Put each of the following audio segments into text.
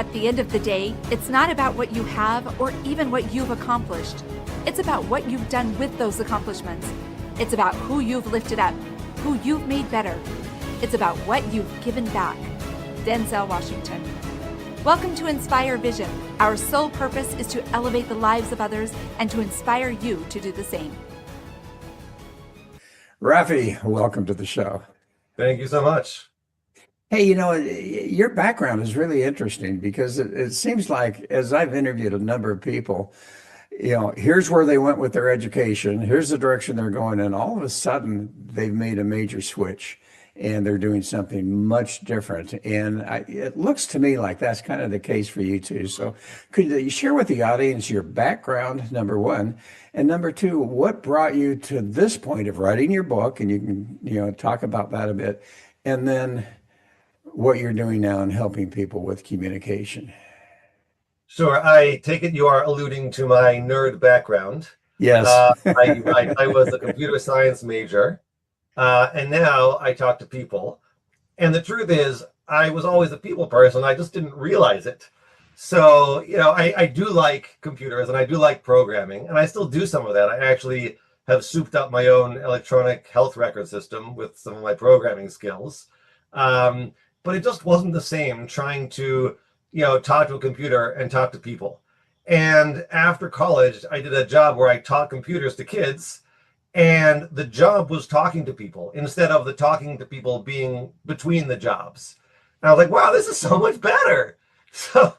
At the end of the day, it's not about what you have or even what you've accomplished. It's about what you've done with those accomplishments. It's about who you've lifted up, who you've made better. It's about what you've given back. Denzel Washington. Welcome to Inspire Vision. Our sole purpose is to elevate the lives of others and to inspire you to do the same. Raffi, welcome to the show. Thank you so much. Hey, your background is really interesting because it seems like, as I've interviewed a number of people, here's where they went with their education, here's the direction they're going, and all of a sudden they've made a major switch and they're doing something much different. And it looks to me like that's kind of the case for you too. So could you share with the audience your background, number one, and number two, what brought you to this point of writing your book? And you can, talk about that a bit. And then what you're doing now in helping people with communication. Sure. I take it you are alluding to my nerd background. Yes. I was a computer science major, and now I talk to people. And the truth is, I was always a people person. I just didn't realize it. So, I do like computers and I do like programming, and I still do some of that. I actually have souped up my own electronic health record system with some of my programming skills. But it just wasn't the same trying to, talk to a computer and talk to people. And after college, I did a job where I taught computers to kids, and the job was talking to people instead of the talking to people being between the jobs. And I was like, wow, this is so much better. So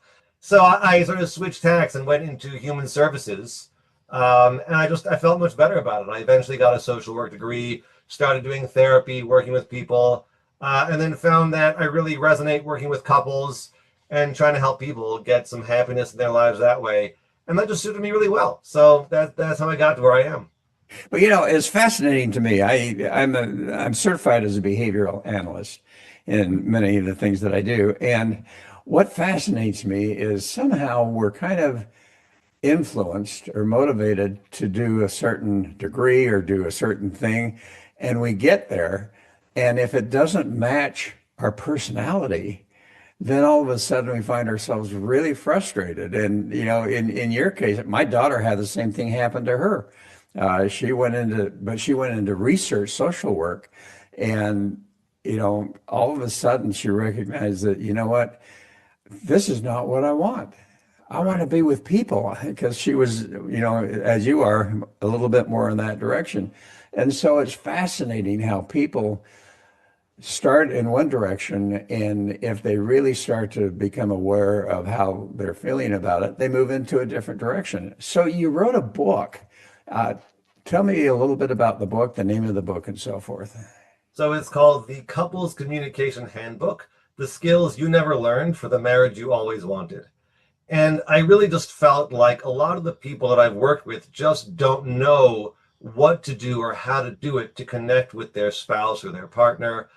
I sort of switched tacks and went into human services. And I felt much better about it. I eventually got a social work degree, started doing therapy, working with people. And then found that I really resonate working with couples and trying to help people get some happiness in their lives that way. And that just suited me really well. So that's how I got to where I am. But it's fascinating to me. I'm certified as a behavioral analyst in many of the things that I do. And what fascinates me is somehow we're kind of influenced or motivated to do a certain degree or do a certain thing. And we get there. And if it doesn't match our personality, then all of a sudden we find ourselves really frustrated. And, in your case, my daughter had the same thing happen to her. She went into research social work, and, all of a sudden she recognized that, what, this is not what I want. I want to be with people, because she was, as you are, a little bit more in that direction. And so it's fascinating how people start in one direction, and if they really start to become aware of how they're feeling about it, they move into a different direction. So you wrote a book. Tell me a little bit about the book, the name of the book, and so forth. So it's called The Couples Communication Handbook: The Skills You Never Learned for the Marriage You Always Wanted. And I really just felt like a lot of the people that I've worked with just don't know what to do or how to do it to connect with their spouse or their partner.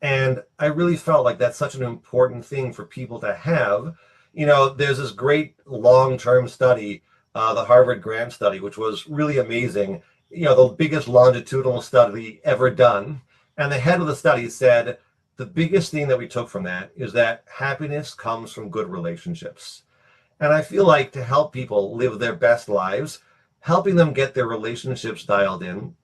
And I really felt like that's such an important thing for people to have. There's this great long-term study, the Harvard Grant study, which was really amazing. The biggest longitudinal study ever done. And the head of the study said, the biggest thing that we took from that is that happiness comes from good relationships. And I feel like to help people live their best lives, helping them get their relationships dialed in,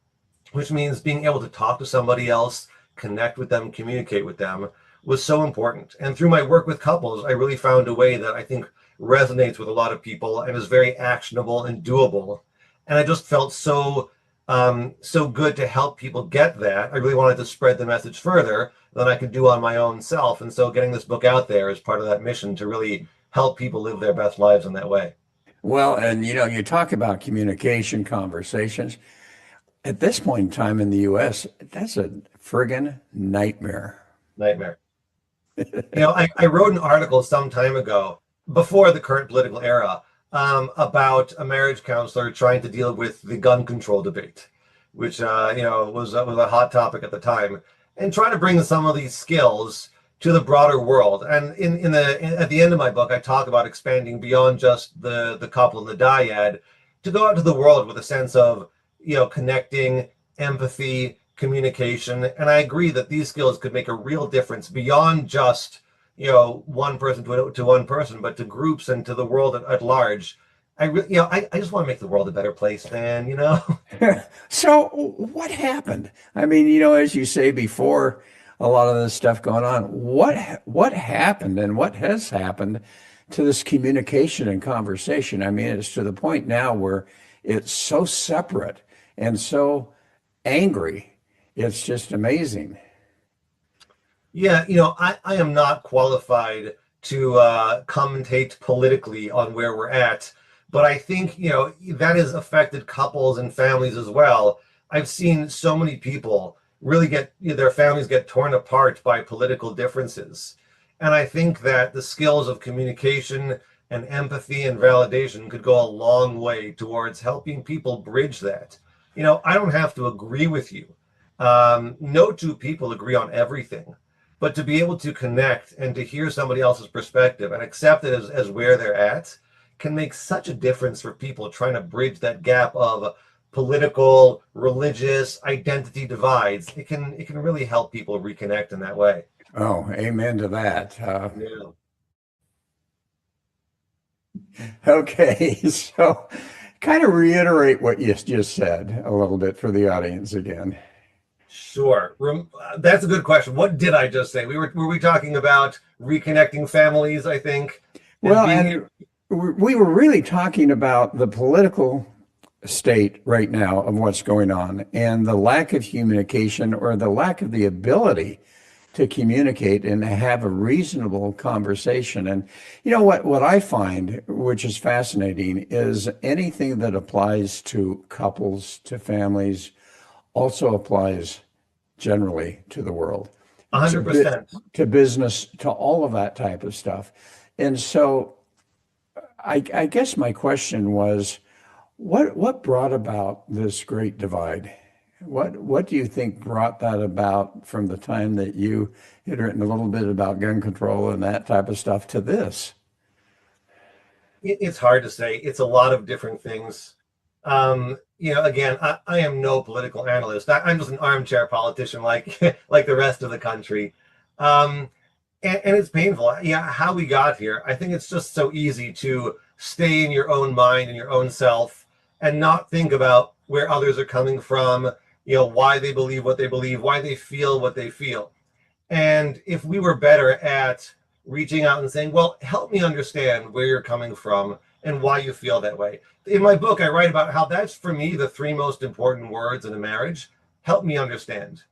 which means being able to talk to somebody else, connect with them, communicate with them, was so important. And through my work with couples, I really found a way that I think resonates with a lot of people and is very actionable and doable. And I just felt so good to help people get that. I really wanted to spread the message further than I could do on my own self. And so getting this book out there is part of that mission to really help people live their best lives in that way. Well, and you talk about communication, conversations. At this point in time in the U.S., that's a friggin' nightmare. Nightmare. I wrote an article some time ago, before the current political era, about a marriage counselor trying to deal with the gun control debate, which was a hot topic at the time, and trying to bring some of these skills to the broader world. And at the end of my book, I talk about expanding beyond just the couple and the dyad to go out to the world with a sense of, connecting, empathy, communication. And I agree that these skills could make a real difference beyond just, one person to one person, but to groups and to the world at large. I just want to make the world a better place, man. So what happened? I mean, as you say before, a lot of this stuff going on. What happened and what has happened to this communication and conversation? I mean, it's to the point now where it's so separate and so angry. It's just amazing. Yeah, I am not qualified to commentate politically on where we're at, but I think, that has affected couples and families as well. I've seen so many people really get, their families get torn apart by political differences. And I think that the skills of communication and empathy and validation could go a long way towards helping people bridge that. I don't have to agree with you. No two people agree on everything, but to be able to connect and to hear somebody else's perspective and accept it as where they're at can make such a difference for people trying to bridge that gap of political, religious identity divides. It can really help people reconnect in that way. Oh, amen to that. Yeah. Okay, so kind of reiterate what you just said a little bit for the audience again. Sure. That's a good question. What did I just say? Were we talking about reconnecting families, I think, and Well, being. and we were really talking about the political state right now of what's going on and the lack of communication or the lack of the ability to communicate and have a reasonable conversation. And what I find, which is fascinating, is anything that applies to couples, to families, also applies generally to the world, to 100%. to business, to all of that type of stuff. And so I guess my question was, what brought about this great divide? What do you think brought that about from the time that you had written a little bit about gun control and that type of stuff to this? It's hard to say. It's a lot of different things. Again, I am no political analyst. I'm just an armchair politician like like the rest of the country. Um, and it's painful. Yeah, how we got here. I think it's just so easy to stay in your own mind and your own self and not think about where others are coming from, why they believe what they believe, why they feel what they feel. And if we were better at reaching out and saying, well, help me understand where you're coming from and why you feel that way. In my book, I write about how that's, for me, the three most important words in a marriage. Help me understand.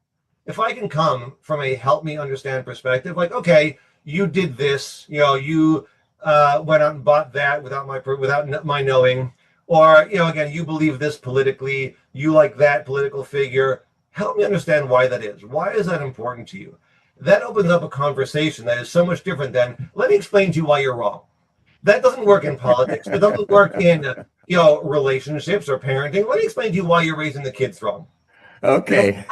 If I can come from a help me understand perspective, like, okay, you did this, you went out and bought that without my knowing, or, again, you believe this politically, you like that political figure. Help me understand why that is. Why is that important to you? That opens up a conversation that is so much different than, let me explain to you why you're wrong. That doesn't work in politics. It doesn't work in, relationships or parenting. Let me explain to you why you're raising the kids wrong. Okay.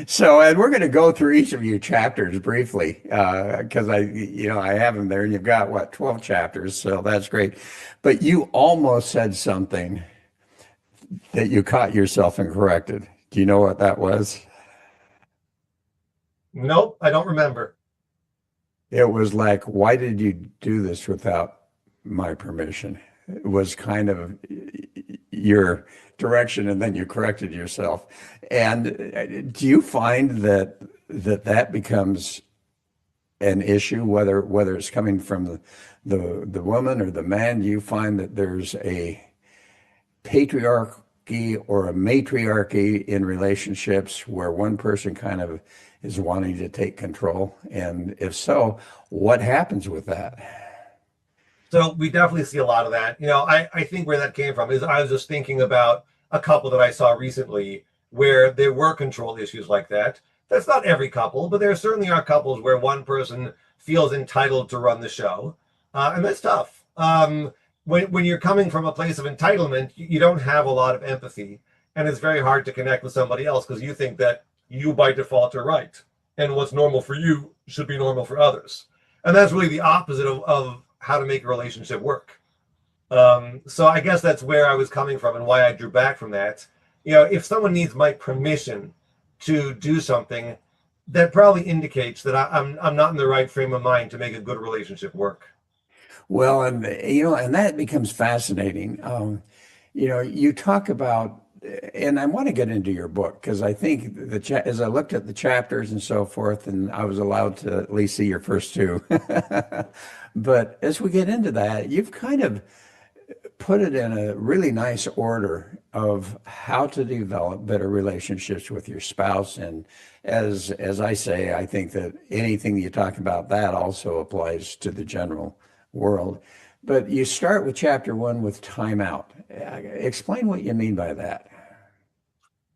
So, and we're going to go through each of your chapters briefly, because I have them there, and you've got what, 12 chapters, so that's great. But you almost said something that you caught yourself and corrected. Do you know what that was? Nope, I don't remember. It was like, why did you do this without my permission? It was kind of your direction, and then you corrected yourself. And do you find that becomes an issue, whether it's coming from the woman or the man? Do you find that there's a patriarchy or a matriarchy in relationships where one person kind of is wanting to take control? And if so, what happens with that? So we definitely see a lot of that. I think where that came from is I was just thinking about a couple that I saw recently where there were control issues like that. That's not every couple, but there certainly are couples where one person feels entitled to run the show. And that's tough. When you're coming from a place of entitlement, you don't have a lot of empathy. And it's very hard to connect with somebody else because you think that you by default are right. And what's normal for you should be normal for others. And that's really the opposite of how to make a relationship work. So I guess that's where I was coming from and why I drew back from that. If someone needs my permission to do something, that probably indicates that I'm not in the right frame of mind to make a good relationship work. Well, and and that becomes fascinating. You talk about, and I want to get into your book because I think as I looked at the chapters and so forth, and I was allowed to at least see your first two. But as we get into that, you've kind of put it in a really nice order of how to develop better relationships with your spouse. And as I say, I think that anything you talk about that also applies to the general world. But you start with chapter one with timeout. Explain what you mean by that.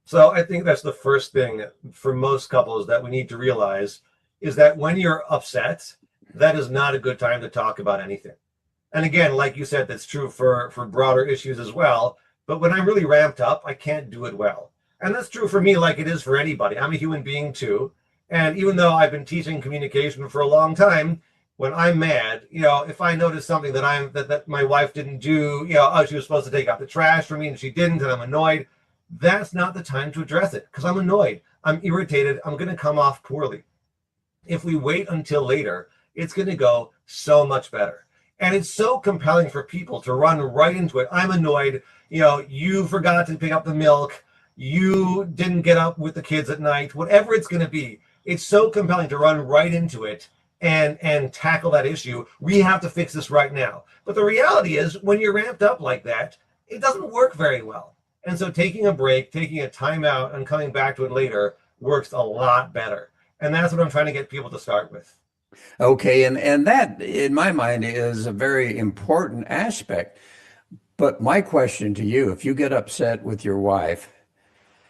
So I think that's the first thing for most couples that we need to realize is that when you're upset, that is not a good time to talk about anything. And again, like you said, that's true for broader issues as well. But when I'm really ramped up, I can't do it well. And that's true for me, like it is for anybody. I'm a human being too. And even though I've been teaching communication for a long time, when I'm mad, if I notice something that my wife didn't do, oh, she was supposed to take out the trash for me and she didn't, and I'm annoyed, that's not the time to address it because I'm annoyed. I'm irritated. I'm going to come off poorly. If we wait until later, it's going to go so much better. And it's so compelling for people to run right into it. I'm annoyed. You forgot to pick up the milk. You didn't get up with the kids at night. Whatever it's going to be, it's so compelling to run right into it and tackle that issue. We have to fix this right now. But the reality is, when you're ramped up like that, it doesn't work very well. And so taking a break, taking a time out, and coming back to it later works a lot better. And that's what I'm trying to get people to start with. Okay, and that, in my mind, is a very important aspect. But my question to you, if you get upset with your wife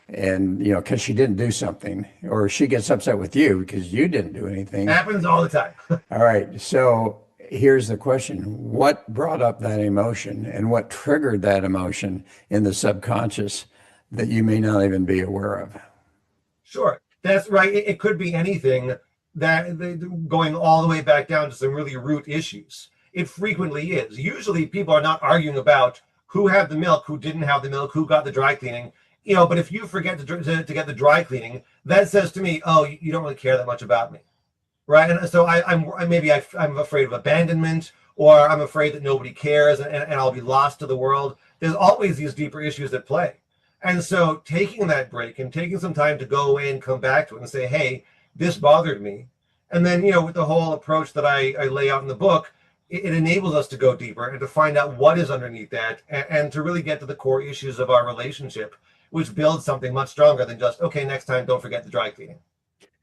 and, because she didn't do something, or she gets upset with you because you didn't do anything. Happens all the time. All right, so here's the question. What brought up that emotion and what triggered that emotion in the subconscious that you may not even be aware of? Sure, that's right. It could be anything going all the way back down to some really root issues. It frequently is. Usually people are not arguing about who had the milk, who didn't have the milk, who got the dry cleaning. But if you forget to get the dry cleaning, that says to me, oh, you don't really care that much about me. Right. And so I'm afraid of abandonment, or I'm afraid that nobody cares and I'll be lost to the world. There's always these deeper issues at play. And so taking that break and taking some time to go away and come back to it and say, hey, this bothered me. And then, with the whole approach that I lay out in the book, it enables us to go deeper and to find out what is underneath that and to really get to the core issues of our relationship, which builds something much stronger than just, okay, next time, don't forget the dry cleaning.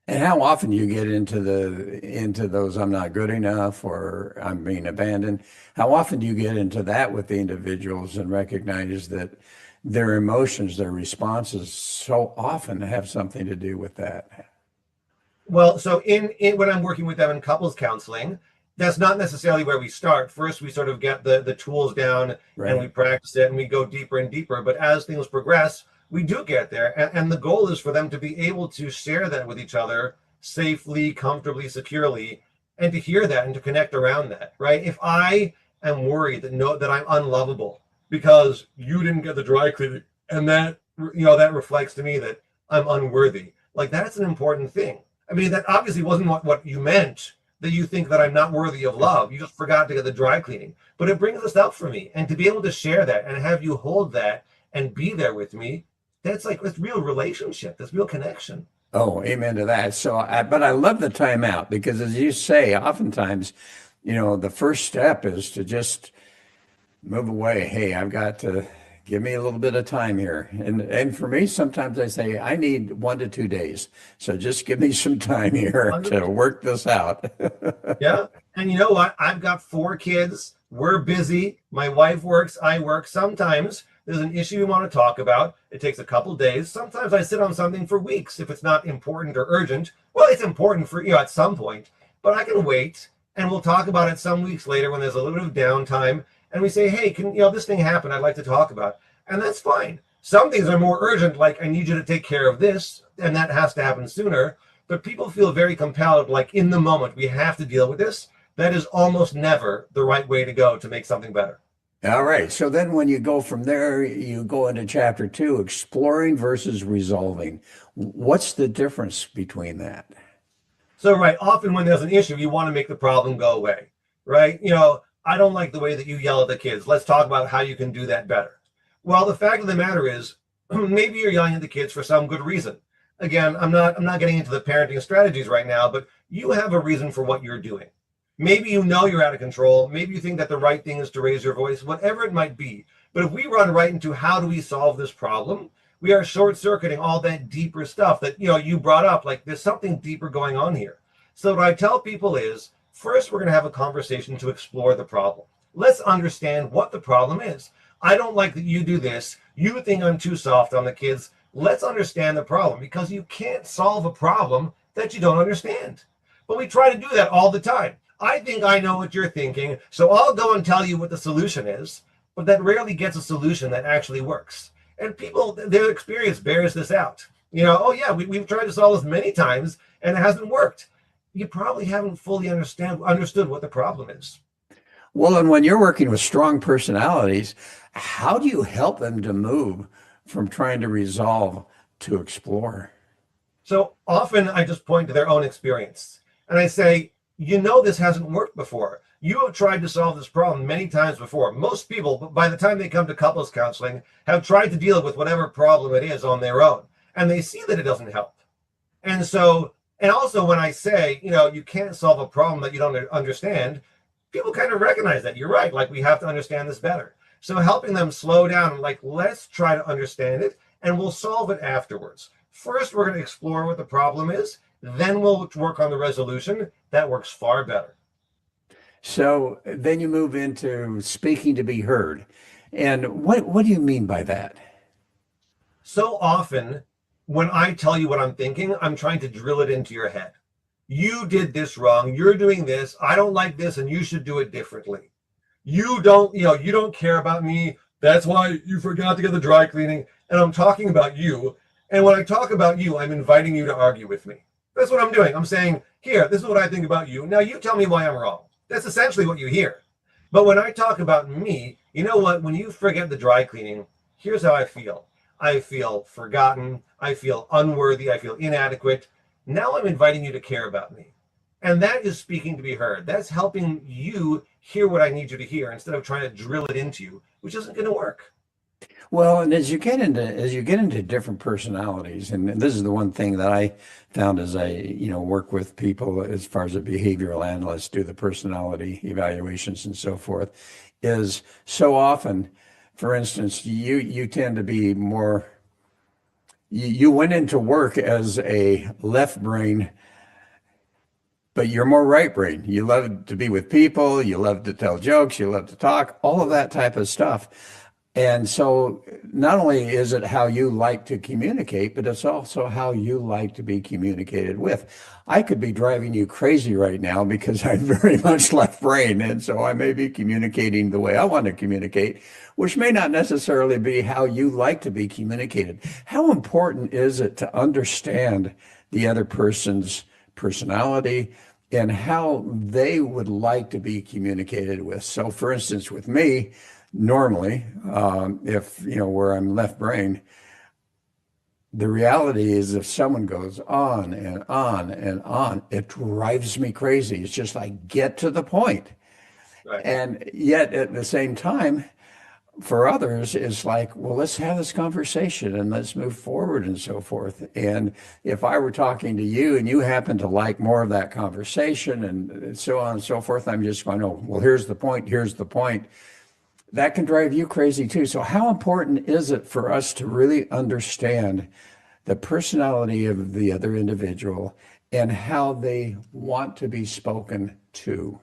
And how often do you get into those I'm not good enough or I'm being abandoned? How often do you get into that with the individuals and recognize that their emotions, their responses so often have something to do with that? Well, so in when I'm working with them in couples counseling, that's not necessarily where we start. First, we sort of get the tools down and we practice it and we go deeper and deeper. But as things progress, we do get there. And the goal is for them to be able to share that with each other safely, comfortably, securely, and to hear that and to connect around that, right? If I am worried that I'm unlovable because you didn't get the dry cleaning, and that reflects to me that I'm unworthy, like that's an important thing. I mean, that obviously wasn't what you meant, that you think that I'm not worthy of love. You just forgot to get the dry cleaning. But it brings this up for me. And to be able to share that and have you hold that and be there with me, that's real relationship. That's real connection. Oh, amen to that. But I love the timeout because, as you say, oftentimes, the first step is to just move away. Hey, I've got to give me a little bit of time here. And for me, sometimes I say I need 1 to 2 days. So just give me some time here to work this out. Yeah. And you know what? I've got 4 kids. We're busy. My wife works. I work. Sometimes there's an issue we want to talk about. It takes a couple days. Sometimes I sit on something for weeks if it's not important or urgent. Well, it's important for at some point, but I can wait and we'll talk about it some weeks later when there's a little bit of downtime. And we say, hey, this thing happened I'd like to talk about. And that's fine. Some things are more urgent, like I need you to take care of this, and that has to happen sooner. But people feel very compelled, like in the moment, we have to deal with this. That is almost never the right way to go to make something better. All right. So then when you go from there, you go into chapter 2, exploring versus resolving. What's the difference between that? So, right, often when there's an issue, you want to make the problem go away, right? I don't like the way that you yell at the kids. Let's talk about how you can do that better. Well, the fact of the matter is, maybe you're yelling at the kids for some good reason. Again, I'm not getting into the parenting strategies right now, but you have a reason for what you're doing. Maybe you know you're out of control. Maybe you think that the right thing is to raise your voice, whatever it might be. But if we run right into how do we solve this problem, we are short-circuiting all that deeper stuff that you brought up. Like there's something deeper going on here. So what I tell people is, first we're going to have a conversation to explore the problem. Let's understand what the problem is. I don't like that you do this. You think I'm too soft on the kids. Let's understand the problem, because you can't solve a problem that you don't understand. But we try to do that all the time. I think I know what you're thinking, so I'll go and tell you what the solution is, but that rarely gets a solution that actually works. And people, their experience bears this out. Oh yeah, we've tried to solve this many times and it hasn't worked. You probably haven't fully understood what the problem is. Well, and when you're working with strong personalities, how do you help them to move from trying to resolve to explore? So often I just point to their own experience and I say, this hasn't worked before. You have tried to solve this problem many times before. Most people, by the time they come to couples counseling, have tried to deal with whatever problem it is on their own, and they see that it doesn't help. And also when I say, you can't solve a problem that you don't understand, people kind of recognize that. You're right. Like, we have to understand this better. So helping them slow down and let's try to understand it, and we'll solve it afterwards. First, we're going to explore what the problem is. Then we'll work on the resolution. That works far better. So then you move into speaking to be heard. And what do you mean by that? So often when I tell you what I'm thinking, I'm trying to drill it into your head. You did this wrong. You're doing this. I don't like this, and you should do it differently. You don't care about me. That's why you forgot to get the dry cleaning. And I'm talking about you. And when I talk about you, I'm inviting you to argue with me. That's what I'm doing. I'm saying, here, this is what I think about you. Now you tell me why I'm wrong. That's essentially what you hear. But when I talk about me, you know what? When you forget the dry cleaning, here's how I feel. I feel forgotten. I feel unworthy. I feel inadequate. Now I'm inviting you to care about me. And that is speaking to be heard. That's helping you hear what I need you to hear instead of trying to drill it into you, which isn't going to work. Well, and as you get into different personalities, and this is the one thing that I found as I work with people as far as a behavioral analyst, do the personality evaluations and so forth, is so often, for instance, you tend to be more. You went into work as a left brain, but you're more right brain. You love to be with people, you love to tell jokes, you love to talk, all of that type of stuff. And so not only is it how you like to communicate, but it's also how you like to be communicated with. I could be driving you crazy right now because I'm very much left brain. And so I may be communicating the way I want to communicate, which may not necessarily be how you like to be communicated. How important is it to understand the other person's personality and how they would like to be communicated with? So for instance, with me, normally, if where I'm left brain, the reality is if someone goes on and on and on, it drives me crazy. It's just like, get to the point. Right. And yet at the same time, for others, it's like, well, let's have this conversation and let's move forward and so forth. And if I were talking to you and you happen to like more of that conversation and so on and so forth, I'm just going, oh, well, here's the point. Here's the point. That can drive you crazy too. So how important is it for us to really understand the personality of the other individual and how they want to be spoken to?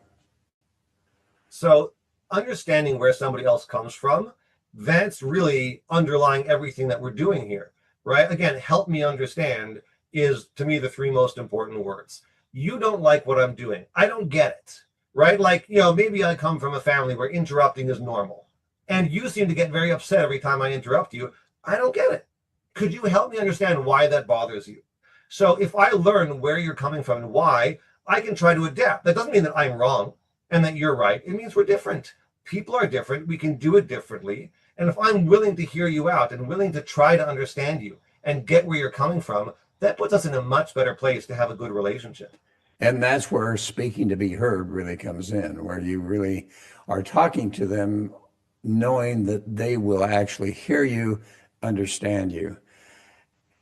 So understanding where somebody else comes from, that's really underlying everything that we're doing here, right? Again, help me understand is, to me, the three most important words. You don't like what I'm doing. I don't get it, right? Like, maybe I come from a family where interrupting is normal, and you seem to get very upset every time I interrupt you. I don't get it. Could you help me understand why that bothers you? So if I learn where you're coming from and why, I can try to adapt. That doesn't mean that I'm wrong and that you're right. It means we're different. People are different. We can do it differently. And if I'm willing to hear you out and willing to try to understand you and get where you're coming from, that puts us in a much better place to have a good relationship. And that's where speaking to be heard really comes in, where you really are talking to them, knowing that they will actually hear you, understand you.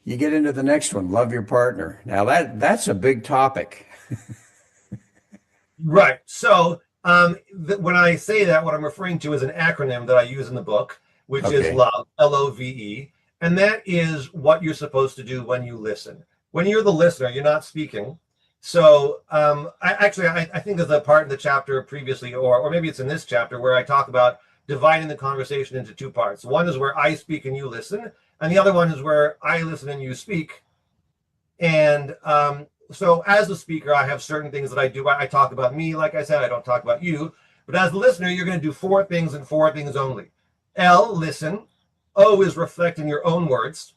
You get into the next one, love your partner. Now that's a big topic. Right. So when I say that, what I'm referring to is an acronym that I use in the book, which is Okay. LOVE, LOVE. And that is what you're supposed to do when you listen. When you're the listener, you're not speaking. So I think there's a part in the chapter previously, or maybe it's in this chapter, where I talk about dividing the conversation into two parts. One is where I speak and you listen, and the other one is where I listen and you speak. And so as a speaker, I have certain things that I do. I talk about me, like I said, I don't talk about you. But as a listener, you're going to do four things and four things only. L, listen. O is reflect in your own words.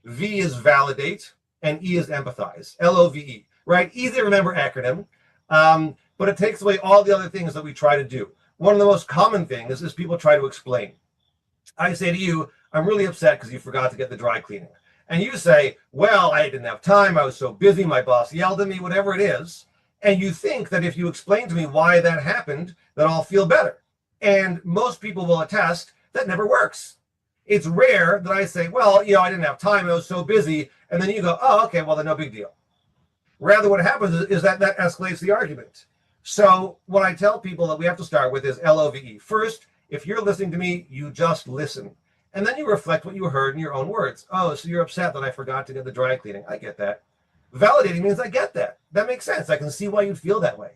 V is validate. And E is empathize. LOVE, right? Easy to remember acronym. But it takes away all the other things that we try to do. One of the most common things is people try to explain. I say to you, I'm really upset because you forgot to get the dry cleaning. And you say, well, I didn't have time. I was so busy. My boss yelled at me, whatever it is. And you think that if you explain to me why that happened, that I'll feel better. And most people will attest that never works. It's rare that I say, well, I didn't have time. I was so busy. And then you go, oh, okay, well, then no big deal. Rather, what happens is that escalates the argument. So what I tell people that we have to start with is LOVE. First, if you're listening to me, you just listen. And then you reflect what you heard in your own words. Oh, so you're upset that I forgot to get the dry cleaning. I get that. Validating means I get that. That makes sense. I can see why you'd feel that way.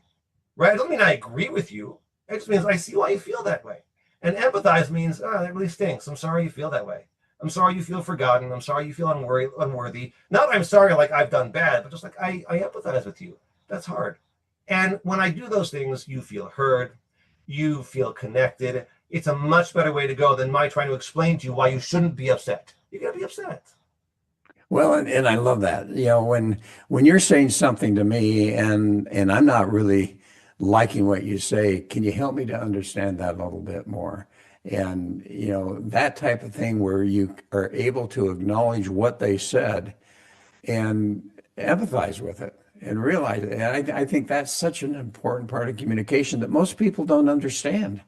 Right? It doesn't mean I agree with you. It just means I see why you feel that way. And empathize means, oh, that really stinks. I'm sorry you feel that way. I'm sorry you feel forgotten. I'm sorry you feel unworthy. Not I'm sorry like I've done bad, but just like I empathize with you. That's hard. And when I do those things, you feel heard. You feel connected. It's a much better way to go than my trying to explain to you why you shouldn't be upset. You gotta be upset. Well, and I love that. When you're saying something to me and I'm not really liking what you say, can you help me to understand that a little bit more? And that type of thing where you are able to acknowledge what they said and empathize with it and realize it. And I think that's such an important part of communication that most people don't understand.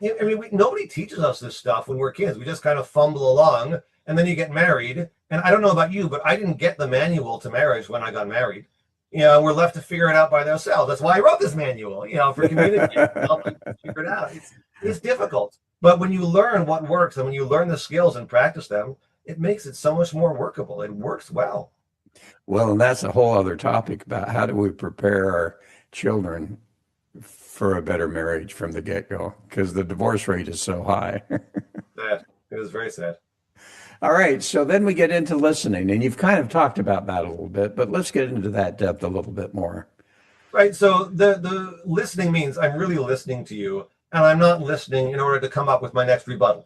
I mean, nobody teaches us this stuff when we're kids. We just kind of fumble along, and then you get married. And I don't know about you, but I didn't get the manual to marriage when I got married. We're left to figure it out by ourselves. That's why I wrote this manual, for communication, help people figure it out. It's difficult. But when you learn what works and when you learn the skills and practice them, it makes it so much more workable. It works well. Well, and that's a whole other topic about how do we prepare our children for a better marriage from the get-go, because the divorce rate is so high. Sad. It was very sad. All right, so then we get into listening, and you've kind of talked about that a little bit, but let's get into that depth a little bit more. Right. So the listening means I'm really listening to you, and I'm not listening in order to come up with my next rebuttal.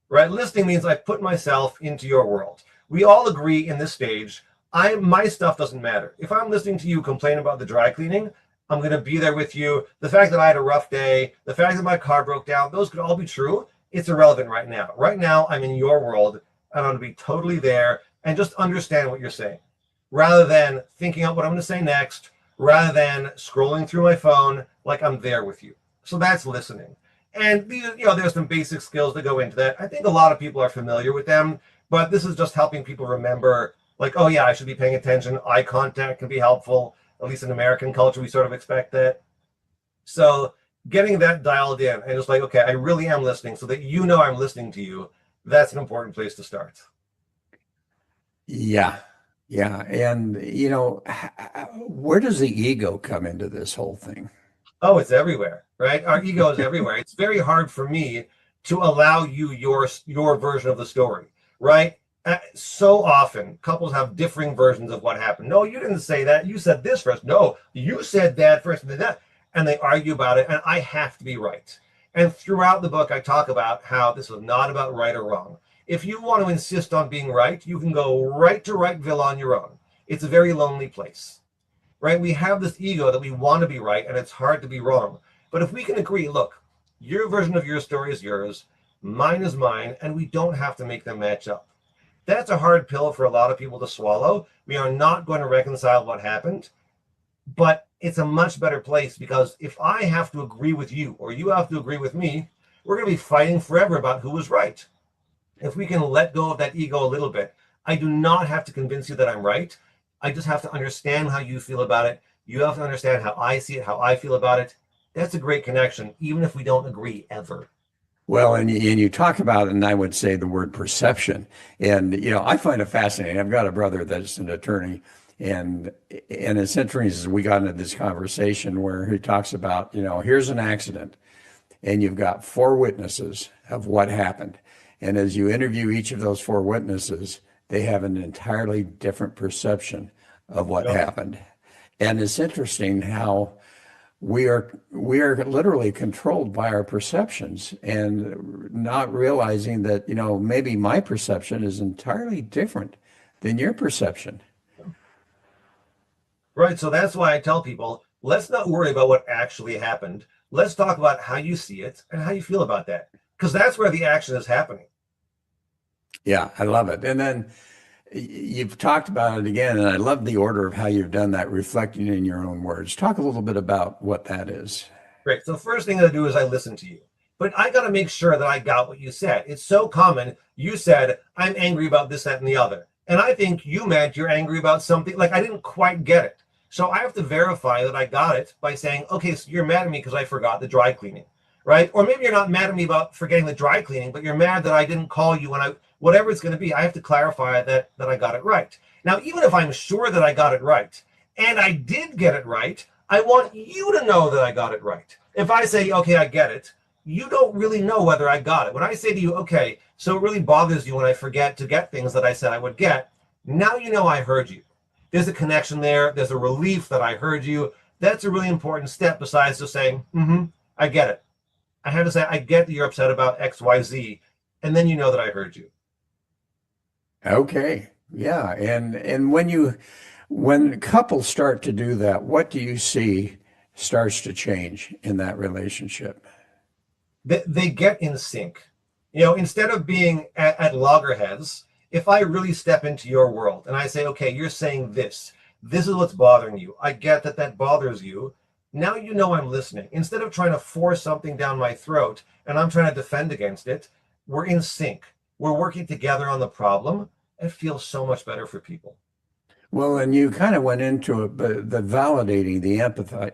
Right. Listening means I put myself into your world. We all agree in this stage, my stuff doesn't matter. If I'm listening to you complain about the dry cleaning, I'm going to be there with you. The fact that I had a rough day, the fact that my car broke down, those could all be true. It's irrelevant right now. Right now, I'm in your world, and I'm going to be totally there and just understand what you're saying, rather than thinking out what I'm going to say next, rather than scrolling through my phone. Like, I'm there with you. So that's listening. And there's some basic skills that go into that. I think a lot of people are familiar with them, but this is just helping people remember, like, oh yeah, I should be paying attention. Eye contact can be helpful. At least in American culture, we sort of expect that. So getting that dialed in and just like, okay, I really am listening, so that I'm listening to you. That's an important place to start. Yeah, yeah. And, where does the ego come into this whole thing? Oh, it's everywhere, right? Our ego is everywhere. It's very hard for me to allow you your version of the story, right? So often couples have differing versions of what happened. No, you didn't say that. You said this first. No, you said that first and then that. And they argue about it, and I have to be right. And throughout the book, I talk about how this is not about right or wrong. If you want to insist on being right, you can go right to Rightville on your own. It's a very lonely place, right? We have this ego that we want to be right, and it's hard to be wrong. But if we can agree, look, your version of your story is yours, mine is mine, and we don't have to make them match up. That's a hard pill for a lot of people to swallow. We are not going to reconcile what happened, but it's a much better place because if I have to agree with you or you have to agree with me, we're going to be fighting forever about who was right. If we can let go of that ego a little bit, I do not have to convince you that I'm right. I just have to understand how you feel about it. You have to understand how I see it, how I feel about it. That's a great connection, even if we don't agree ever. Well, and you talk about, and I would say the word perception. And, I find it fascinating. I've got a brother that's an attorney, and it's interesting as we got into this conversation where he talks about, here's an accident, and you've got four witnesses of what happened. And as you interview each of those four witnesses, they have an entirely different perception of what Yep. happened. And it's interesting how we are literally controlled by our perceptions and not realizing that, maybe my perception is entirely different than your perception. Right. So that's why I tell people, let's not worry about what actually happened. Let's talk about how you see it and how you feel about that, because that's where the action is happening. Yeah, I love it. And then you've talked about it again, and I love the order of how you've done that, reflecting in your own words. Talk a little bit about what that is. Great. So the first thing I do is I listen to you. But I got to make sure that I got what you said. It's so common. You said, I'm angry about this, that, and the other. And I think you meant you're angry about something. Like I didn't quite get it. So I have to verify that I got it by saying, okay, so you're mad at me because I forgot the dry cleaning, right? Or maybe you're not mad at me about forgetting the dry cleaning, but you're mad that I didn't call you when whatever it's going to be, I have to clarify that I got it right. Now, even if I'm sure that I got it right, and I did get it right, I want you to know that I got it right. If I say, okay, I get it, you don't really know whether I got it. When I say to you, okay, so it really bothers you when I forget to get things that I said I would get, now you know I heard you. There's a connection there. There's a relief that I heard you. That's a really important step besides just saying, I get it. I have to say, I get that you're upset about X, Y, Z, and then you know that I heard you. Okay. Yeah. And when couples start to do that, what do you see starts to change in that relationship? They get in sync. Instead of being at loggerheads, if I really step into your world and I say, okay, you're saying this is what's bothering you. I get that bothers you. Now you know I'm listening. Instead of trying to force something down my throat and I'm trying to defend against it, we're in sync. We're working together on the problem. It feels so much better for people. Well, and you kind of went into it, but the validating, the empathy,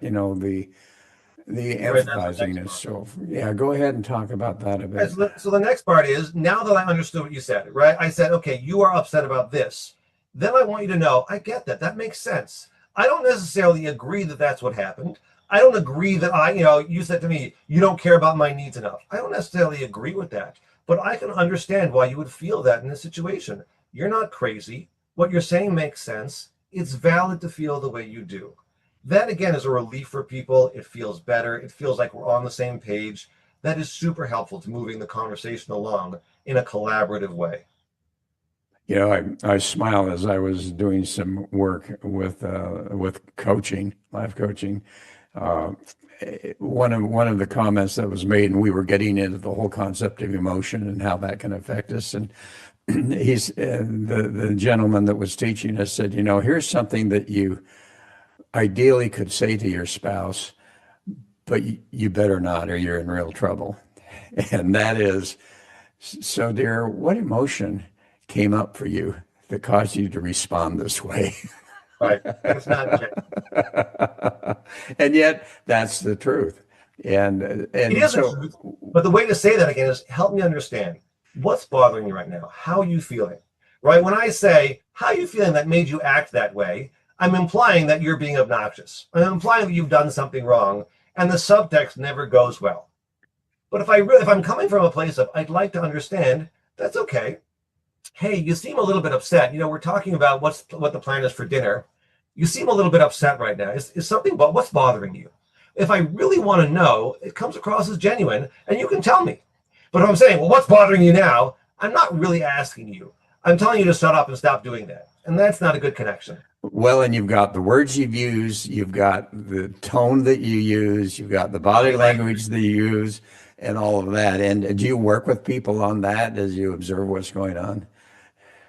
the Right, that's the empathizing next is part. so, yeah, go ahead and talk about that a Right, bit. so the next part is now that I understood what you said, right? I said, okay, you are upset about this. Then I want you to know, I get that. That makes sense. I don't necessarily agree that that's what happened. I don't agree that you said to me, you don't care about my needs enough. I don't necessarily agree with that, but I can understand why you would feel that in this situation. You're not crazy. What you're saying makes sense. It's valid to feel the way you do. That again is a relief for people. It feels better. It feels like we're on the same page. That is super helpful to moving the conversation along in a collaborative way. I smiled as I was doing some work with coaching, life coaching. Uh, one of the comments that was made, and we were getting into the whole concept of emotion and how that can affect us. And the gentleman that was teaching us said, here's something that you ideally could say to your spouse, but you better not, or you're in real trouble. And that is, so dear, what emotion came up for you that caused you to respond this way? Right. It's not And yet that's the truth. And It and is the so truth. But the way to say that again is help me understand what's bothering you right now. How are you feeling? Right? When I say, how are you feeling that made you act that way? I'm implying that you're being obnoxious. I'm implying that you've done something wrong, and the subtext never goes well. But if I'm coming from a place of I'd like to understand, that's okay. Hey, you seem a little bit upset. We're talking about what the plan is for dinner. You seem a little bit upset right now. Is something but what's bothering you? If I really want to know, it comes across as genuine, and you can tell me. But if I'm saying, well, what's bothering you now? I'm not really asking you. I'm telling you to shut up and stop doing that. And that's not a good connection. well, and you've got the words you've used, you've got the tone that you use, you've got the body language that you use, and all of that. And do you work with people on that as you observe what's going on?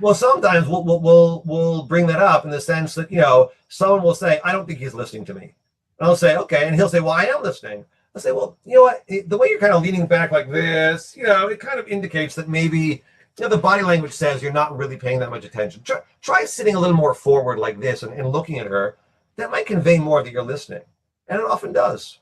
Well, sometimes we'll bring that up in the sense that, you know, someone will say, I don't think he's listening to me. And I'll say, okay. And he'll say, well, I am listening. I'll say, well, you know what? The way you're kind of leaning back like this, you know, it kind of indicates that maybe, you know, the body language says you're not really paying that much attention. Try sitting a little more forward like this and looking at her. That might convey more that you're listening. And it often does.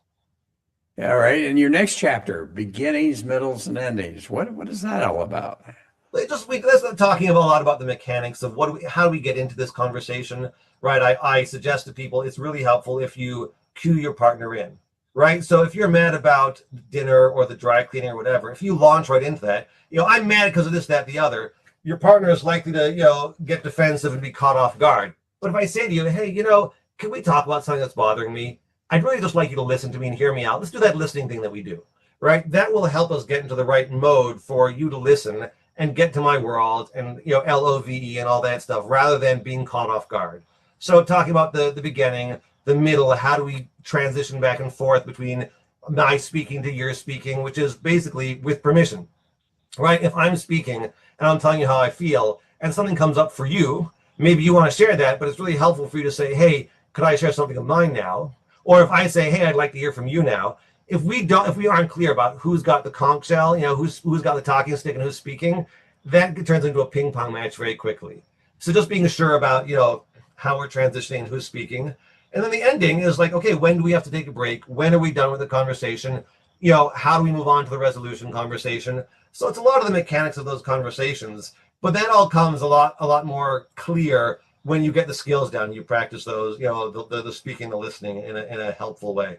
All right. And your next chapter, beginnings, middles, and endings. What is that all about? That's not talking a lot about the mechanics of how do we get into this conversation, right? I suggest to people it's really helpful if you cue your partner in, right? So if you're mad about dinner or the dry cleaning or whatever, if you launch right into that, you know, I'm mad because of this, that, the other, your partner is likely to, you know, get defensive and be caught off guard. But if I say to you, hey, you know, can we talk about something that's bothering me? I'd really just like you to listen to me and hear me out. Let's do that listening thing that we do, right? That will help us get into the right mode for you to listen and get to my world and, you know, LOVE and all that stuff rather than being caught off guard. So talking about the beginning, the middle, how do we transition back and forth between my speaking to your speaking, which is basically with permission, right? If I'm speaking and I'm telling you how I feel and something comes up for you, maybe you want to share that, but it's really helpful for you to say, hey, could I share something of mine now? Or if I say, hey, I'd like to hear from you now, if we aren't clear about who's got the conch shell, you know, who's got the talking stick and who's speaking, that turns into a ping pong match very quickly. So just being sure about, you know, how we're transitioning and who's speaking. And then the ending is like, okay, when do we have to take a break? When are we done with the conversation? You know, how do we move on to the resolution conversation? So it's a lot of the mechanics of those conversations, but that all comes a lot more clear when you get the skills down. You practice those, you know, the speaking, the listening in a helpful way.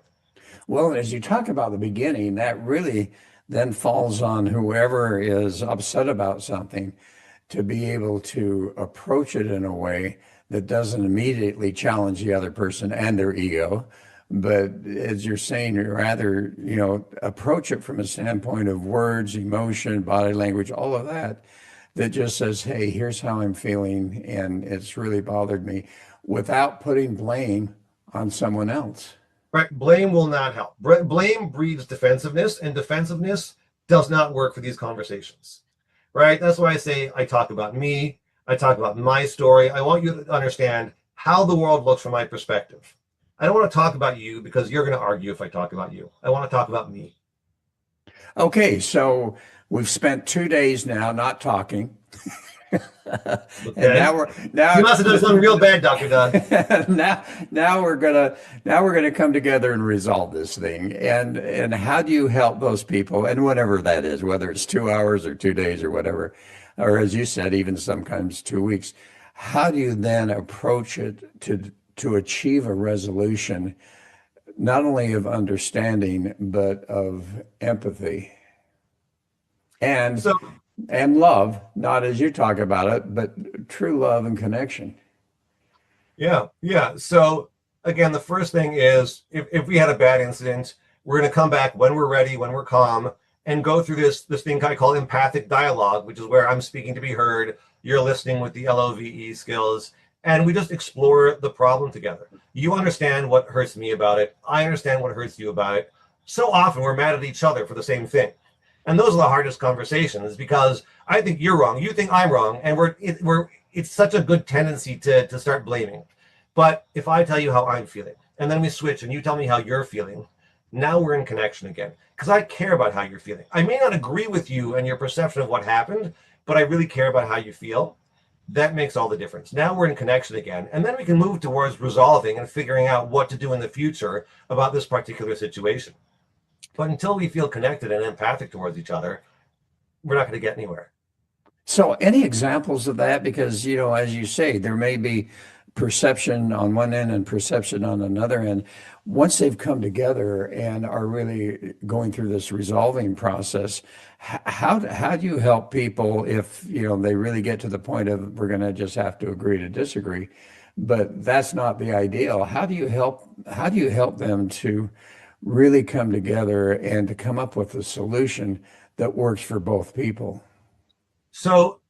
Well, as you talk about the beginning, that really then falls on whoever is upset about something to be able to approach it in a way that doesn't immediately challenge the other person and their ego, but as you're saying, rather, you know, approach it from a standpoint of words, emotion, body language, all of that, that just says, hey, here's how I'm feeling, and it's really bothered me, without putting blame on someone else. Right? Blame will not help. Blame breeds defensiveness, and defensiveness does not work for these conversations. Right? That's why I say I talk about me. I talk about my story. I want you to understand how the world looks from my perspective. I don't want to talk about you because you're going to argue if I talk about you. I want to talk about me. Okay, so we've spent 2 days now not talking. And Okay. now You must have done something real bad, Dr. Dunn. now we're gonna come together and resolve this thing. And how do you help those people? And whatever that is, whether it's 2 hours or 2 days or whatever, or as you said, even sometimes 2 weeks. How do you then approach it to achieve a resolution, not only of understanding but of empathy and So, and love, not as you talk about it, but true love and connection. yeah, yeah. So again, the first thing is if we had a bad incident, we're going to come back when we're ready, when we're calm, and go through this thing I call empathic dialogue, which is where I'm speaking to be heard, you're listening with the LOVE skills, and we just explore the problem together. You understand what hurts me about it. I understand what hurts you about it. So often we're mad at each other for the same thing. And those are the hardest conversations because I think you're wrong, you think I'm wrong, and it's such a good tendency to start blaming. But if I tell you how I'm feeling, and then we switch and you tell me how you're feeling, now we're in connection again. Because I care about how you're feeling. I may not agree with you and your perception of what happened, but I really care about how you feel. That makes all the difference. Now we're in connection again. And then we can move towards resolving and figuring out what to do in the future about this particular situation. But until we feel connected and empathic towards each other, we're not going to get anywhere. So, any examples of that? Because, you know, as you say, there may be perception on one end and perception on another end. Once they've come together and are really going through this resolving process, how do you help people if, you know, they really get to the point of we're going to just have to agree to disagree? But that's not the ideal. How do you help them to really come together and to come up with a solution that works for both people? So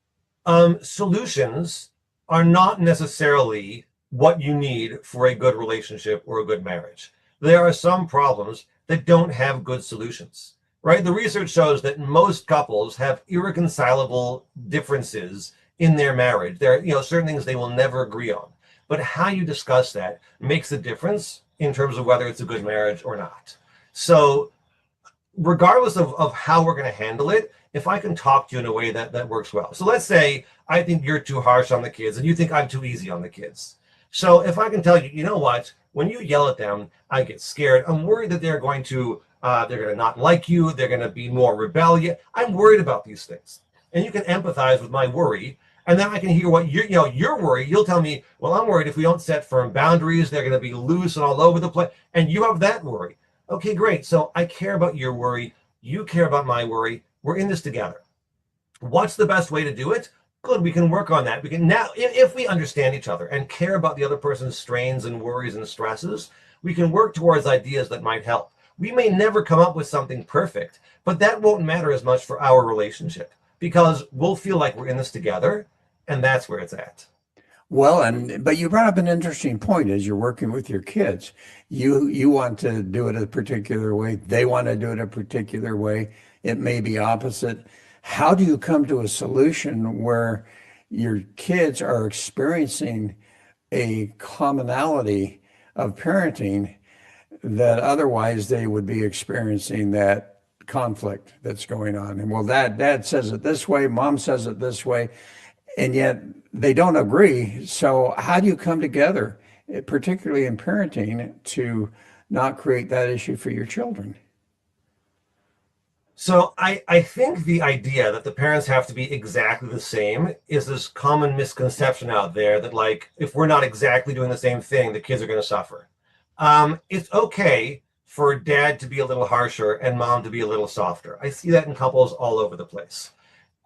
solutions are not necessarily what you need for a good relationship or a good marriage. There are some problems that don't have good solutions, right? The research shows that most couples have irreconcilable differences in their marriage. There are, certain things they will never agree on. But how you discuss that makes a difference in terms of whether it's a good marriage or not. So regardless of how we're going to handle it, if I can talk to you in a way that works well. So let's say I think you're too harsh on the kids and you think I'm too easy on the kids. So if I can tell you, you know what, when you yell at them, I get scared. I'm worried that they're going to not like you. They're going to be more rebellious. I'm worried about these things. And you can empathize with my worry. And then I can hear what you're worried. You'll tell me, well, I'm worried if we don't set firm boundaries, they're going to be loose and all over the place. And you have that worry. Okay, great. So I care about your worry. You care about my worry. We're in this together. What's the best way to do it? Good. We can work on that. We can now, if we understand each other and care about the other person's strains and worries and stresses, we can work towards ideas that might help. We may never come up with something perfect, but that won't matter as much for our relationship because we'll feel like we're in this together, and that's where it's at. Well, but you brought up an interesting point as you're working with your kids. You want to do it a particular way. They want to do it a particular way. It may be opposite. How do you come to a solution where your kids are experiencing a commonality of parenting that otherwise they would be experiencing that conflict that's going on? And well, dad says it this way, mom says it this way, and yet they don't agree. So how do you come together, particularly in parenting, to not create that issue for your children? So I think the idea that the parents have to be exactly the same is this common misconception out there that, like, if we're not exactly doing the same thing, the kids are going to suffer. It's okay for dad to be a little harsher and mom to be a little softer. I see that in couples all over the place.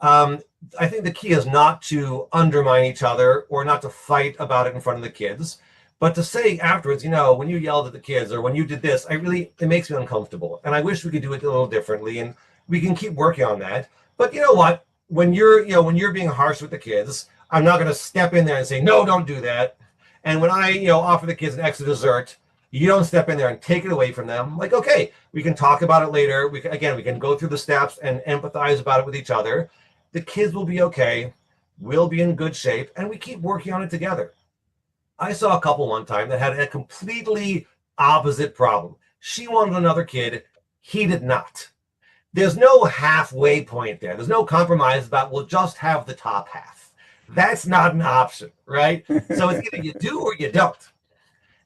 I think the key is not to undermine each other or not to fight about it in front of the kids, but to say afterwards, when you yelled at the kids or when you did this, it makes me uncomfortable. And I wish we could do it a little differently, and we can keep working on that. But you know what? When you're being harsh with the kids, I'm not going to step in there and say, no, don't do that. And when I, offer the kids an extra dessert, you don't step in there and take it away from them. Like, okay, we can talk about it later. We can go through the steps and empathize about it with each other. The kids will be okay. We'll be in good shape, and we keep working on it together. I saw a couple one time that had a completely opposite problem. She wanted another kid. He did not. There's no halfway point there. There's no compromise about we'll just have the top half. That's not an option, right? So it's either you do or you don't.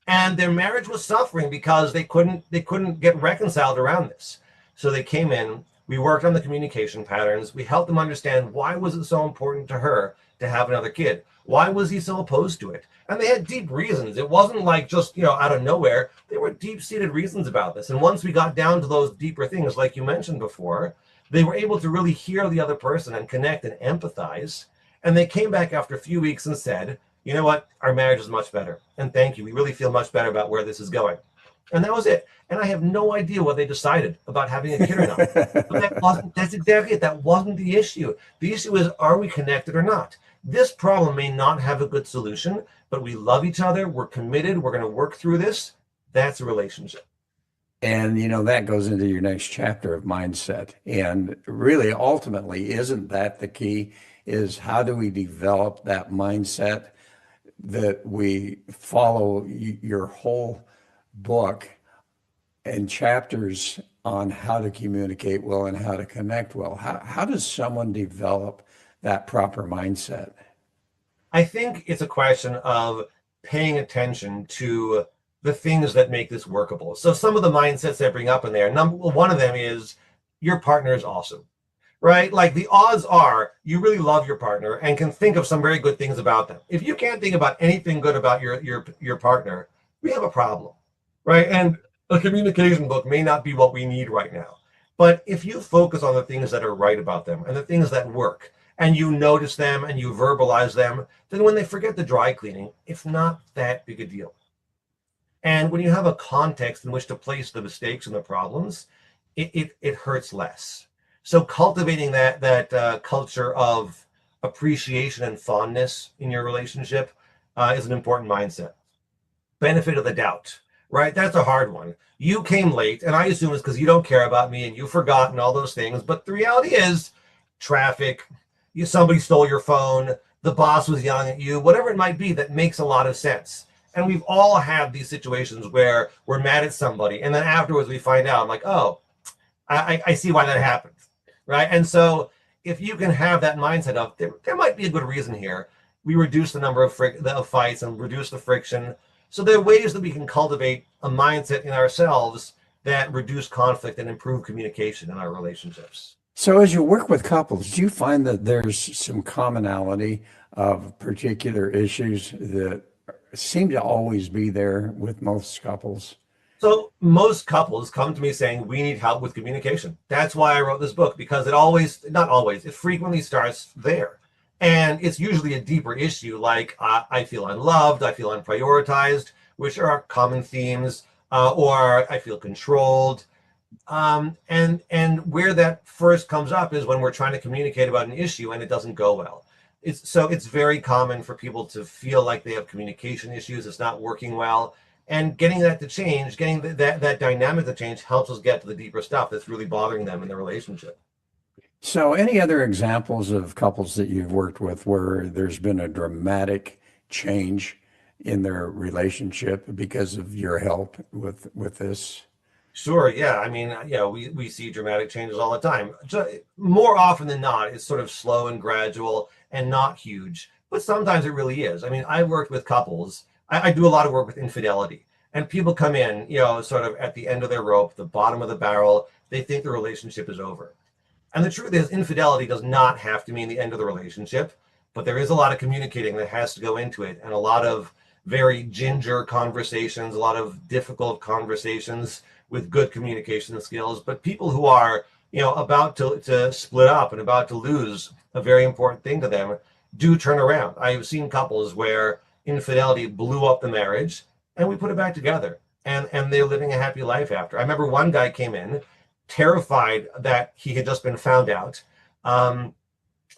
And their marriage was suffering because they couldn't get reconciled around this. So they came in. We worked on the communication patterns. We helped them understand why was it so important to her to have another kid. Why was he so opposed to it? And they had deep reasons. It wasn't like just, out of nowhere. There were deep-seated reasons about this. And once we got down to those deeper things, like you mentioned before, they were able to really hear the other person and connect and empathize. And they came back after a few weeks and said, you know what? Our marriage is much better. And thank you. We really feel much better about where this is going. And that was it. And I have no idea what they decided about having a kid or not. But that's exactly it. That wasn't the issue. The issue is, are we connected or not? This problem may not have a good solution, but we love each other. We're committed. We're going to work through this. That's a relationship. And, that goes into your next chapter of mindset. And really, ultimately, isn't that the key? Is how do we develop that mindset that we follow your whole book and chapters on how to communicate well and how to connect well? How does someone develop that proper mindset? I think it's a question of paying attention to the things that make this workable. So some of the mindsets I bring up in there, one of them is your partner is awesome, right? Like the odds are you really love your partner and can think of some very good things about them. If you can't think about anything good about your partner, we have a problem, right? And a communication book may not be what we need right now. But if you focus on the things that are right about them and the things that work, and you notice them and you verbalize them, then when they forget the dry cleaning, it's not that big a deal. And when you have a context in which to place the mistakes and the problems, it hurts less. So cultivating that culture of appreciation and fondness in your relationship is an important mindset. Benefit of the doubt, right? That's a hard one. You came late, and I assume it's because you don't care about me and you forgot and all those things. But the reality is traffic, somebody stole your phone, the boss was yelling at you, whatever it might be that makes a lot of sense. And we've all had these situations where we're mad at somebody, and then afterwards we find out, like, oh, I see why that happened, right? And so if you can have that mindset of there might be a good reason here, we reduce the number of fights and reduce the friction. So there are ways that we can cultivate a mindset in ourselves that reduce conflict and improve communication in our relationships. So as you work with couples, do you find that there's some commonality of particular issues that seem to always be there with most couples? So most couples come to me saying, we need help with communication. That's why I wrote this book, because it always, not always, it frequently starts there. And it's usually a deeper issue, like I feel unloved, I feel unprioritized, which are common themes, or I feel controlled. And where that first comes up is when we're trying to communicate about an issue and it doesn't go well. It's very common for people to feel like they have communication issues, it's not working well. And getting that to change, getting that dynamic to change helps us get to the deeper stuff that's really bothering them in the relationship. So any other examples of couples that you've worked with where there's been a dramatic change in their relationship because of your help with this? Sure, yeah. I mean, we see dramatic changes all the time. More often than not, it's sort of slow and gradual and not huge, but sometimes it really is. I mean, I worked with couples. I do a lot of work with infidelity, and people come in, sort of at the end of their rope, the bottom of the barrel. They think the relationship is over. And the truth is, infidelity does not have to mean the end of the relationship, but there is a lot of communicating that has to go into it, and a lot of very ginger conversations, a lot of difficult conversations with good communication skills. But people who are, about to split up and about to lose a very important thing to them do turn around. I've seen couples where infidelity blew up the marriage and we put it back together, and they're living a happy life after. I remember one guy came in terrified that he had just been found out.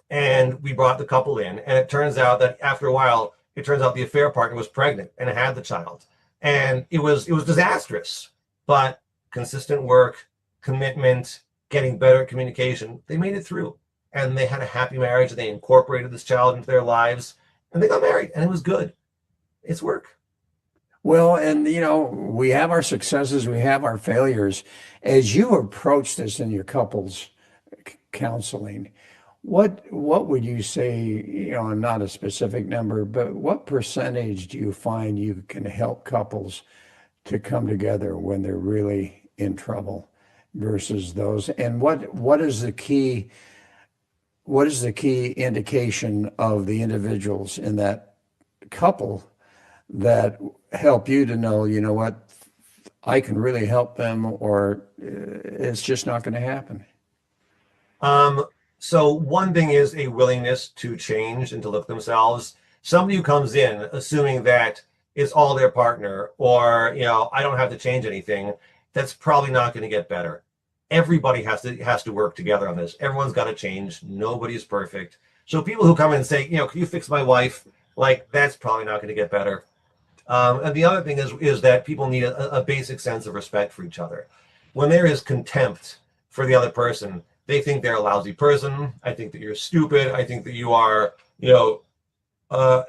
And we brought the couple in, and it turns out that after a while, the affair partner was pregnant and had the child. And it was disastrous, but consistent work, commitment, getting better at communication, they made it through. And they had a happy marriage, and they incorporated this child into their lives, and they got married, and it was good. It's work. Well, and we have our successes, we have our failures. As you approach this in your couples counseling, what would you say, not a specific number, but what percentage do you find you can help couples to come together when they're really in trouble versus those? And what is the key indication of the individuals in that couple that help you to know, what, I can really help them, or it's just not going to happen? So one thing is a willingness to change and to look themselves. Somebody who comes in assuming that it's all their partner, or I don't have to change anything, that's probably not going to get better. Everybody has to work together on this. Everyone's got to change. Nobody's perfect. So people who come in and say, can you fix my wife? Like, that's probably not going to get better. And the other thing is that people need a basic sense of respect for each other. When there is contempt for the other person, they think they're a lousy person. I think that you're stupid. I think that you are,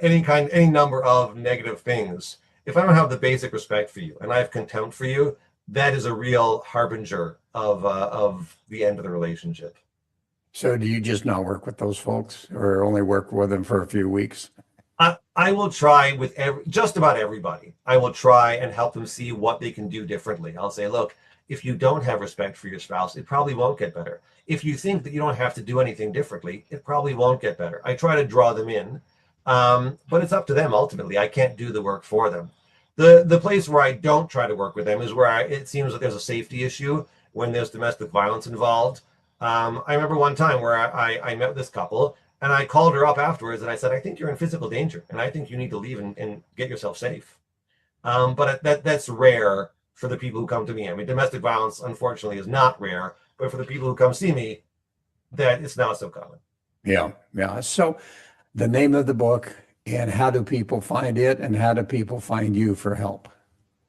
any number of negative things. If I don't have the basic respect for you and I have contempt for you, that is a real harbinger of the end of the relationship. So do you just not work with those folks, or only work with them for a few weeks? I will try with just about everybody. I will try and help them see what they can do differently. I'll say, look, if you don't have respect for your spouse, it probably won't get better. If you think that you don't have to do anything differently, it probably won't get better. I try to draw them in, but it's up to them ultimately. I can't do the work for them. The place where I don't try to work with them is where it seems that there's a safety issue when there's domestic violence involved. I remember one time where I met with this couple, and I called her up afterwards and I said, I think you're in physical danger, and I think you need to leave and get yourself safe. But that's rare for the people who come to me. I mean, domestic violence, unfortunately, is not rare, but for the people who come see me, that it's not so common. Yeah, yeah. So the name of the book, and how do people find it, and how do people find you for help?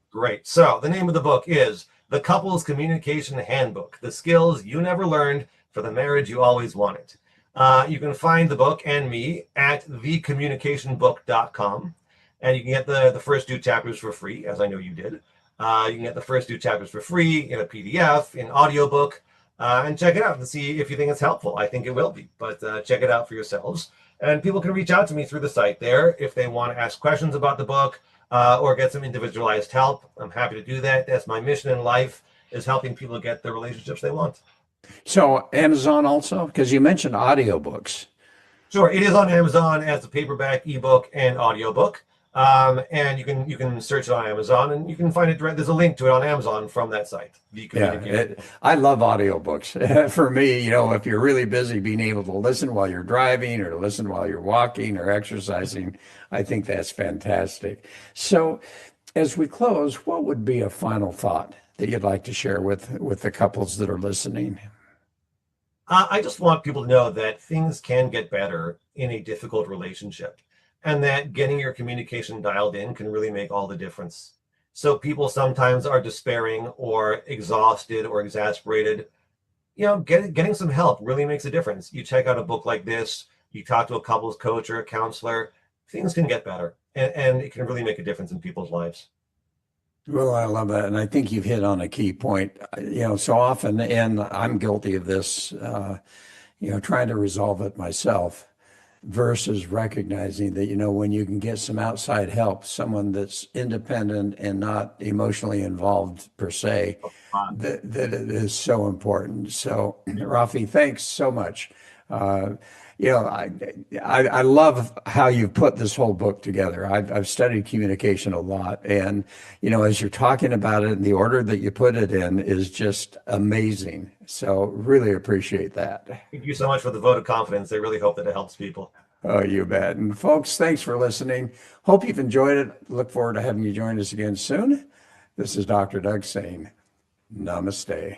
Great. So the name of the book is The Couples Communication Handbook, The Skills You Never Learned for the Marriage You Always Wanted. You can find the book and me at thecommunicationbook.com. And you can get the first 2 chapters for free, as I know you did. You can get the first 2 chapters for free in a PDF, in audiobook, and check it out and see if you think it's helpful. I think it will be, but check it out for yourselves. And people can reach out to me through the site there if they want to ask questions about the book or get some individualized help. I'm happy to do that. That's my mission in life, is helping people get the relationships they want. So Amazon also, because you mentioned audiobooks. Sure, it is on Amazon as a paperback, ebook, and audiobook. And you can search it on Amazon, and you can find it direct. There's a link to it on Amazon from that site. I love audiobooks. For me, if you're really busy, being able to listen while you're driving or listen while you're walking or exercising, I think that's fantastic. So as we close, what would be a final thought that you'd like to share with the couples that are listening? I just want people to know that things can get better in a difficult relationship, and that getting your communication dialed in can really make all the difference. So people sometimes are despairing or exhausted or exasperated. Getting some help really makes a difference. You check out a book like this, you talk to a couples coach or a counselor, things can get better, and it can really make a difference in people's lives. Well, I love that. And I think you've hit on a key point. So often, and I'm guilty of this, trying to resolve it myself versus recognizing that, when you can get some outside help, someone that's independent and not emotionally involved per se, that it is so important. So, Raffi, thanks so much. I love how you put this whole book together. I've studied communication a lot, and as you're talking about it, the order that you put it in is just amazing. So really appreciate that. Thank you so much for the vote of confidence. I really hope that it helps people. Oh, you bet. And folks, thanks for listening. Hope you've enjoyed it. Look forward to having you join us again soon. This is Dr. Doug saying, Namaste.